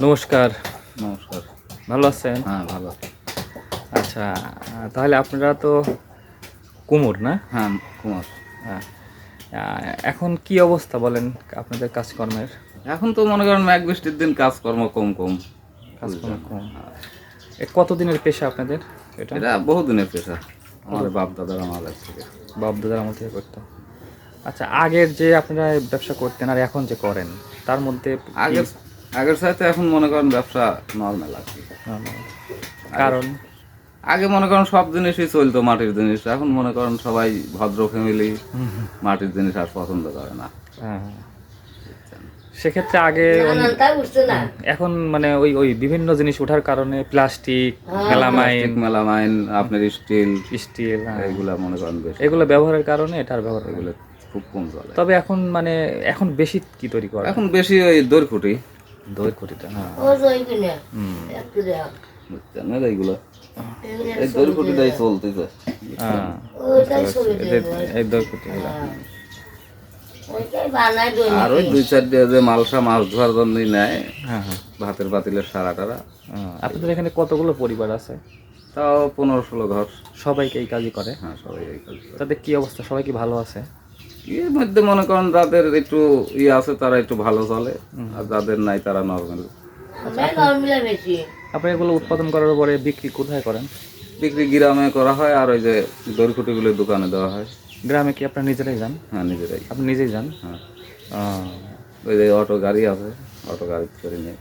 নমস্কার। নমস্কার। ভালো আছেন? হ্যাঁ, ভালো। আচ্ছা, তাহলে আপনারা তো কুমোর না? হ্যাঁ, কুমার। হ্যাঁ। এখন কি অবস্থা বলেন আপনাদের কাজকর্মের? এখন তো মনে করেন মেঘ বৃষ্টির দিন কাজকর্ম কম কম। কাজকর্ম বুঝলেন? কম। হ্যাঁ। কতদিনের পেশা আপনাদের এটা? এটা বহুদিনের পেশা। আমাদের বাপ দাদার আমাদের থেকে। বাপ দাদার আমল থেকে করতো। আচ্ছা, আগের যে আপনারা ব্যবসা করতেন আর এখন যে করেন তার মধ্যে আগের আগের চাইতে এখন মনে করেন ব্যবসা নর্মাল আর কি। কারণ আগে মনে করেন সব জিনিসই চলতো মাটির জিনিস। এখন মনে করেন সবাই ভদ্র ফ্যামিলি, মাটির জিনিস আর পছন্দ করে না। হ্যাঁ, সেক্ষেত্রে আগে এখন মানে ওই ওই বিভিন্ন জিনিস ওঠার কারণে প্লাস্টিক, মেলামাইন, আপনার স্টিল স্টিল এইগুলা মনে করেন বেশি। এগুলো ব্যবহারের কারণে এটার ব্যবহার এগুলো খুব কম চলে। তবে এখন মানে এখন বেশি কি তৈরি করে? এখন বেশি ওই দড়িখুঁটি। দইয়ের হ্যাঁ। বুঝছেন না এইগুলো? এই দড়িখুঁটিটাই চলতেছে। হ্যাঁ, এই দইয়ের আর ওই 2-4 দিয়ে যে মালসা মাছ ধোয়ার জন্যই নেয়, হ্যাঁ হ্যাঁ। ভাতের পাতিলের সারা টারা। আপনাদের এখানে কতগুলো পরিবার আছে? তাও 15-16 ঘর। সবাইকে এই কাজই করে? হ্যাঁ, সবাই এই কাজ করে। তাদের কি অবস্থা? সবাই কি ভালো আছে? এর মধ্যে মনে করেন যাদের একটু ইয়ে আছে তারা একটু ভালো চলে, আর যাদের নাই তারা নর্মাল। আপনি এগুলো উৎপাদন করার পরে বিক্রি কোথায় করেন? বিক্রি গ্রামে করা হয়, আর ওই যে দড়িখুঁটিগুলো দোকানে দেওয়া হয়। গ্রামে কি আপনারা নিজেরাই যান? হ্যাঁ, নিজেরাই। আপনি নিজেই যান? হ্যাঁ, আহ, ওই যে অটো গাড়ি আছে, অটো গাড়ি করে নিয়ে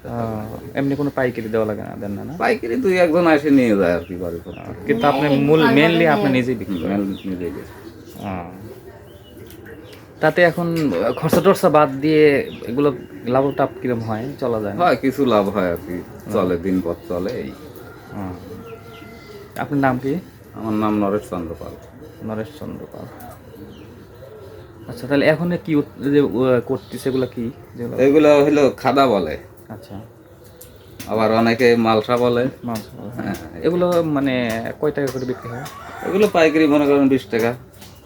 এমনি কোনো পাইকারি দেওয়া লাগে না, দেন না? পাইকারি 2-1 জন এসে নিয়ে যায় আর কি বাড়ি থেকে। কিন্তু আপনি মেনলি আপনি নিজেই বিক্রি করেন? নিজেই গেছে। তাতে এখন খরচা টরচা বাদ দিয়ে এগুলো লাভটা কিরম হয়, চলা যায়? হয়, কিছু লাভ হয় আর কি, চলে, দিন পথ চলে এই। আপনার নাম কি? আমার নাম নরেশ চন্দ্র পাল। নরেশ চন্দ্র পাল। আচ্ছা, তাহলে এখন কি যে করতেছে এগুলো কি? এগুলো হলো খাদা বলে। আচ্ছা, আবার অনেকে মালসা বলে। হ্যাঁ, এগুলো মানে কয় টাকা করে বিক্রি হয়? এগুলো পাইকারি মনে করেন 20 টাকা,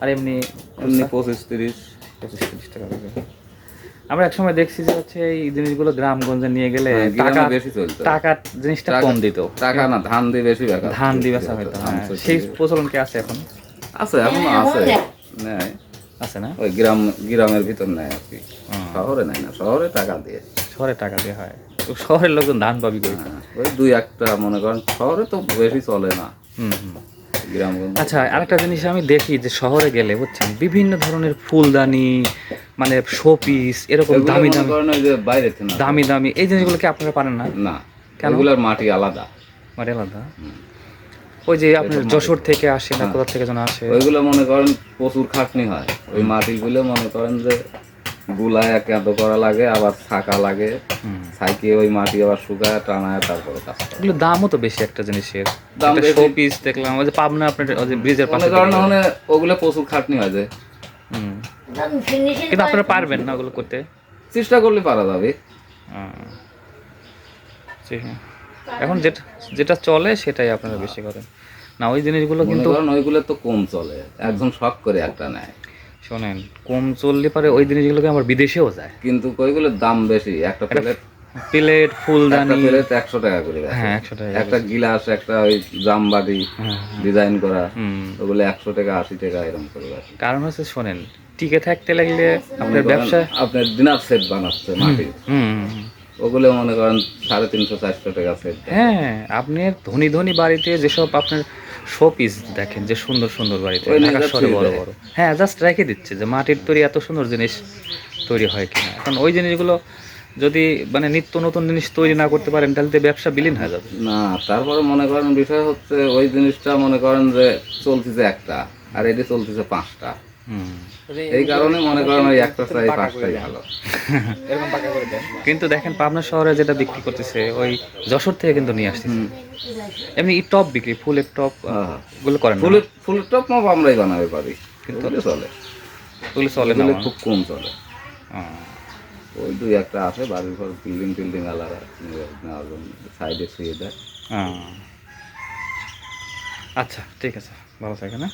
আর এমনি 25-30 টাকা বিক্রি হয়। আমরা এক সময় দেখছি যে হচ্ছে এই জিনিসগুলো গ্রামগঞ্জে নিয়ে গেলে টাকা বেশি চলতো, টাকা জিনিসটা কম দিত। টাকা না, ধান দিয়ে বেশি বেচা, ধান দিয়ে বেচা হইতো। সেই প্রচলন কি আছে এখন? আছে, এখনো আছে, নেয় আছে না? ওই গ্রামের ভিতর নেয় আর কি, শহরে নেয় না। শহরে টাকা দিয়ে, শহরে টাকা দিয়ে হয়। তো শহরের লোকজন ধান পাবি করি। ওই 2-1টা মনে করেন, শহরে তো বেশি চলে না। গ্রামগঞ্জ। আচ্ছা, আরেকটা জিনিস আমি দেখি যে শহরে গেলে বুঝছেন বিভিন্ন ধরনের ফুলদানি, মানে শোপিস, এরকম দামি দামি বাইরে দামি দামি এই জিনিসগুলো কি আপনারা পারেন না? না, এগুলোর মাটি আলাদা। মাটি আলাদা? ওই যে আপনার যশোর থেকে আসে না কোথা থেকে যেন আসে, ওইগুলো মনে করেন প্রচুর খাটনি হয়। ওই মাটিগুলো মনে করেন যে গুলায় এত করা লাগে, আবার ছাকা লাগে, ছাইকে ওই মাটি আবার শুকায় টানায় তারপরে কাজ করে। এগুলো দামও তো বেশি একটা জিনিসের। দাম বেশি। শোপিস দেখলাম ওই যে পাবনা আপনার ওই যে ব্রিজের পাশে, মনে করেন মানে ওগুলো প্রচুর খাটনি হয় যে। কিন্তু আপনারা পারবেন না ওগুলো করতে? চেষ্টা করলে পারা যাবে। এখন যেটা চলে সেটাই আপনারা বেশি করেন না, ওই জিনিসগুলো কিন্তু ওইগুলো তো কম চলে, একজন শখ করে একটা নেয়। শোনেন, কম চললে পারে ওই জিনিসগুলোকে আমার বিদেশেও যায়, কিন্তু ওইগুলোর দাম বেশি। একটা প্লেট ফুলদানি 100 টাকা করে। হ্যাঁ, 100 টাকা। একটা গিলাস, একটা ওই জামবাটি ডিজাইন করা, ওগুলো 100 টাকা 80 টাকা এরকম করে। কারণ হচ্ছে শোনেন, টিকে থাকতে লাগলে আপনার ব্যবসা, আপনার ডিনার সেট বানাচ্ছে মাটির, ওগুলো মনে করেন 350-400 টাকা সেট। হ্যাঁ, আপনি ধনী ধনী বাড়িতে যেসব আপনার শোপিস দেখেন, যে সুন্দর সুন্দর বাড়িতে ঢাকা শহরে বড় বড়, হ্যাঁ, জাস্ট রেখে দিচ্ছে যে মাটির তৈরি এত সুন্দর জিনিস তৈরি হয় কিনা। এখন ওই জিনিসগুলো যদি মানে নিত্য নতুন জিনিস তৈরি না করতে পারেন তাহলে তো ব্যবসা বিলীন হয়ে যাবে না। তারপরে মনে করেন বিষয় হচ্ছে ওই জিনিসটা মনে করেন যে চলতেছে একটা, আর এটি চলতেছে 5টা। এই কারণে মনে করেন ওই একটা চাই 5টাই ভালো। কিন্তু দেখেন পাবনা শহরে যেটা বিক্রি করতেছে ওই যশোর থেকে কিন্তু নিয়ে আসতেছে। এমনি টপ বিক্রি, ফুলের টপ গুলো করেন? ফুলের টপ মাপ আমরাই বানাতে পারি, কিন্তু চলে, ওগুলো চলে না, খুব কম চলে। ওই 2-1টা আছে বাড়ির ঘর বিল্ডিং আলাদা নেওয়ার জন্য সাইডে শুয়ে দেয়। আচ্ছা, ঠিক আছে, ভালো থাকে না।